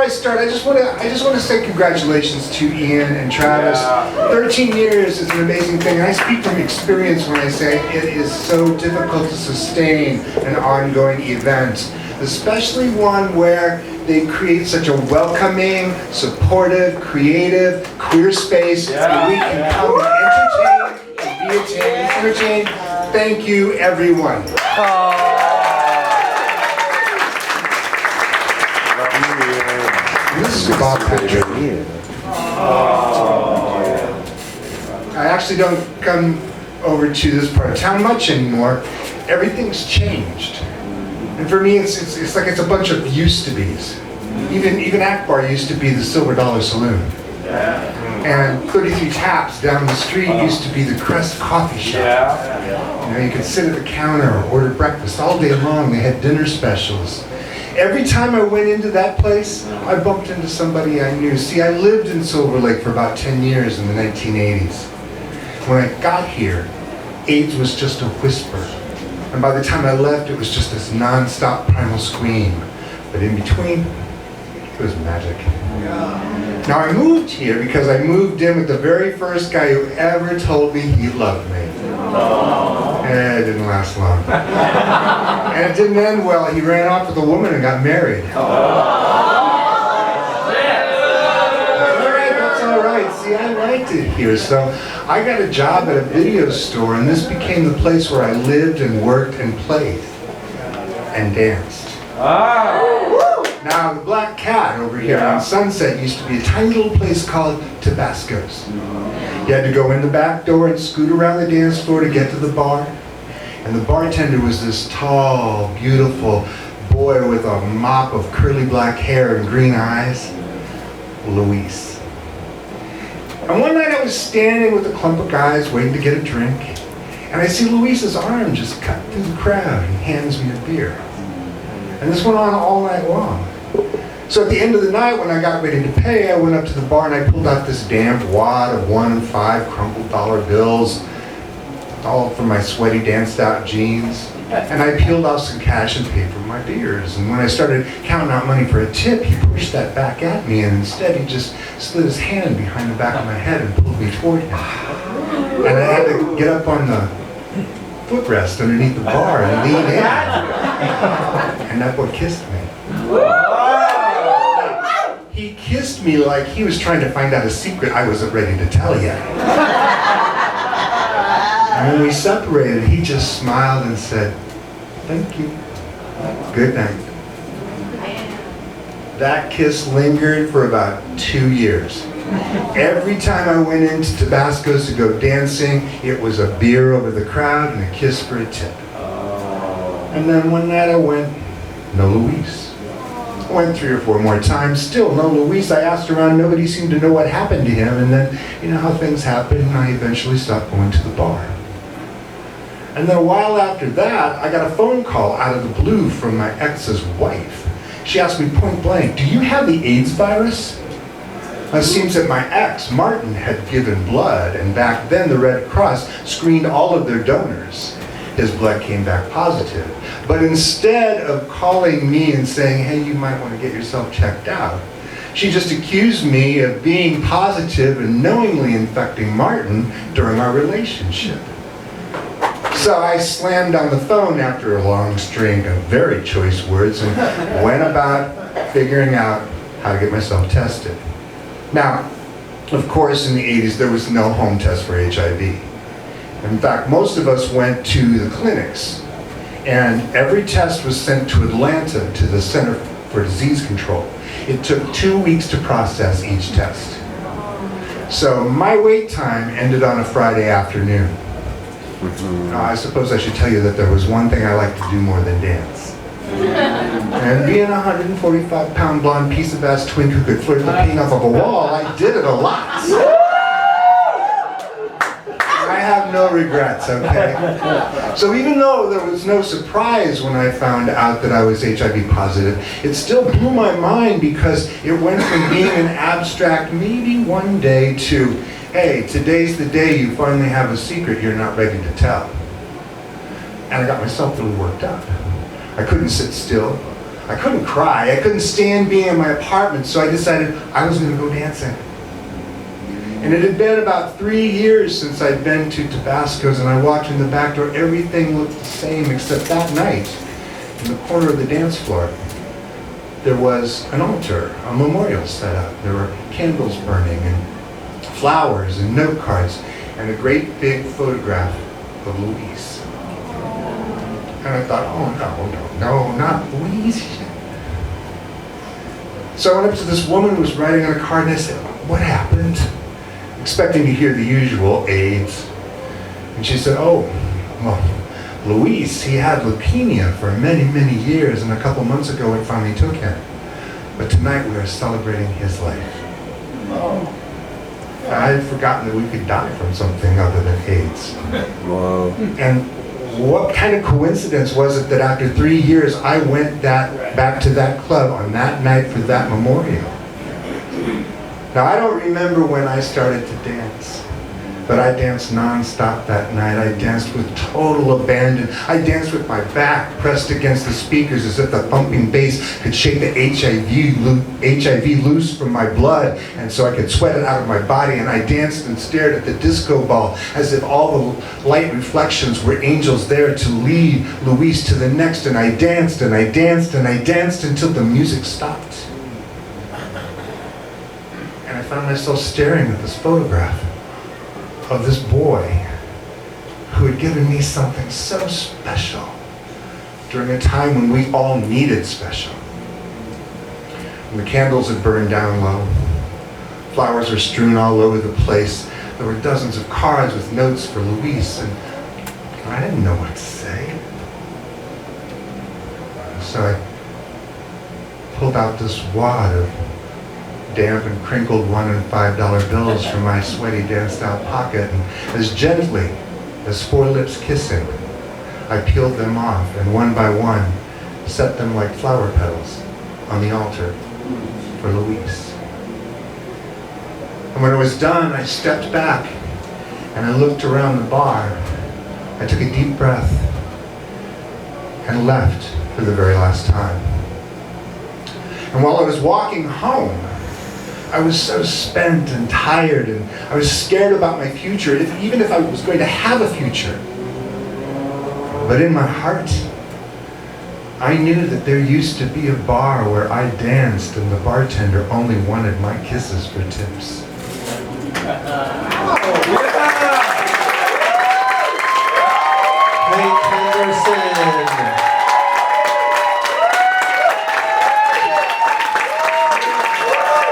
I start, I just want to say congratulations to Ian and Travis. 13 years is an amazing thing, and I speak from experience when I say it is so difficult to sustain an ongoing event, especially one where they create such a welcoming, supportive, creative, queer space that we can come and entertain. Thank you, everyone. This is Bob Patrick. I actually don't come over to this part of town much anymore. Everything's changed. And for me, it's like it's a bunch of used to be's. Even AKBAR used to be the Silver Dollar Saloon. And 33 Taps down the street used to be the Crest Coffee Shop. You know, you could sit at the counter or order breakfast all day long. They had dinner specials. Every time I went into that place, I bumped into somebody I knew. See, I lived in Silverlake for about 10 years in the 1980s. When I got here, AIDS was just a whisper. And by the time I left, it was just this non-stop primal scream. But in between, it was magic. Now I moved here because I moved in with the very first guy who ever told me he loved me. And it didn't last long. And it didn't end well. He ran off with a woman and got married. That's all right. See, I liked it here. So I got a job at a video store, and this became the place where I lived and worked and played and danced. Now, the Black Cat over here on Sunset used to be a tiny little place called Tabasco's. You had to go in the back door and scoot around the dance floor to get to the bar. And the bartender was this tall, beautiful boy with a mop of curly black hair and green eyes, Luis. And one night I was standing with a clump of guys waiting to get a drink, and I see Luis's arm just cut through the crowd and he hands me a beer. And this went on all night long. So at the end of the night, when I got ready to pay, I went up to the bar and I pulled out this damp wad of 1 and 5 crumpled dollar bills, all from my sweaty, danced-out jeans. And I peeled off some cash and paid for my beers. And when I started counting out money for a tip, he pushed that back at me, and instead he just slid his hand behind the back of my head and pulled me toward him. And I had to get up on the footrest underneath the bar and lean in. And that boy kissed me. He kissed me like he was trying to find out a secret I wasn't ready to tell yet. And when we separated, he just smiled and said, "Thank you. Good night." That kiss lingered for about 2 years. Every time I went into Tabasco's to go dancing, it was a beer over the crowd and a kiss for a tip. And then one night I went, no Luis. I went 3 or 4 more times, still no Luis. I asked around, nobody seemed to know what happened to him, and then, you know how things happen, and I eventually stopped going to the bar. And then a while after that, I got a phone call out of the blue from my ex's wife. She asked me point blank, "Do you have the AIDS virus?" It seems that my ex, Martin, had given blood, and back then the Red Cross screened all of their donors. His blood came back positive. But instead of calling me and saying, "Hey, you might want to get yourself checked out," she just accused me of being positive and knowingly infecting Martin during our relationship. So I slammed on the phone after a long string of very choice words and went about figuring out how to get myself tested. Now, of course, in the 80s, there was no home test for HIV. In fact, most of us went to the clinics, and every test was sent to Atlanta to the Center for Disease Control. It took 2 weeks to process each test. So my wait time ended on a Friday afternoon. I suppose I should tell you that there was one thing I liked to do more than dance. And being a 145-pound blonde piece of ass twink who could flirt the paint off of a wall, I did it a lot. I have no regrets, okay? So even though there was no surprise when I found out that I was HIV positive, it still blew my mind because it went from being an abstract maybe one day to, hey, today's the day you finally have a secret you're not ready to tell. And I got myself really worked up. I couldn't sit still. I couldn't cry. I couldn't stand being in my apartment, so I decided I was going to go dancing. And it had been about 3 years since I'd been to Tabasco's, and I walked in the back door. Everything looked the same, except that night, in the corner of the dance floor, there was an altar, a memorial set up. There were candles burning, and flowers, and note cards, and a great big photograph of Louise. And I thought, oh no, not Louise. So I went up to this woman who was writing on a card, and I said, what happened? Expecting to hear the usual AIDS. And she said, oh, well, Luis, he had leukemia for many, many years, and a couple months ago it finally took him. But tonight we are celebrating his life. Oh. I had forgotten that we could die from something other than AIDS. Wow. And what kind of coincidence was it that after 3 years I went back to that club on that night for that memorial? Now, I don't remember when I started to dance, but I danced non-stop that night. I danced with total abandon. I danced with my back pressed against the speakers as if the pumping bass could shake the HIV loose from my blood, and so I could sweat it out of my body. And I danced and stared at the disco ball as if all the light reflections were angels there to lead Luis to the next. And I danced and I danced and I danced until the music stopped. And I found myself staring at this photograph of this boy who had given me something so special during a time when we all needed special. And the candles had burned down low. Flowers were strewn all over the place. There were dozens of cards with notes for Luis, and I didn't know what to say. So I pulled out this wad of damp and crinkled $1 and $5 bills from my sweaty, danced-out pocket, and as gently as four lips kissing, I peeled them off and one by one set them like flower petals on the altar for Luis. And when it was done, I stepped back and I looked around the bar. I took a deep breath and left for the very last time. And while I was walking home, I was so spent and tired, and I was scared about my future, even if I was going to have a future. But in my heart, I knew that there used to be a bar where I danced and the bartender only wanted my kisses for tips. Henderson.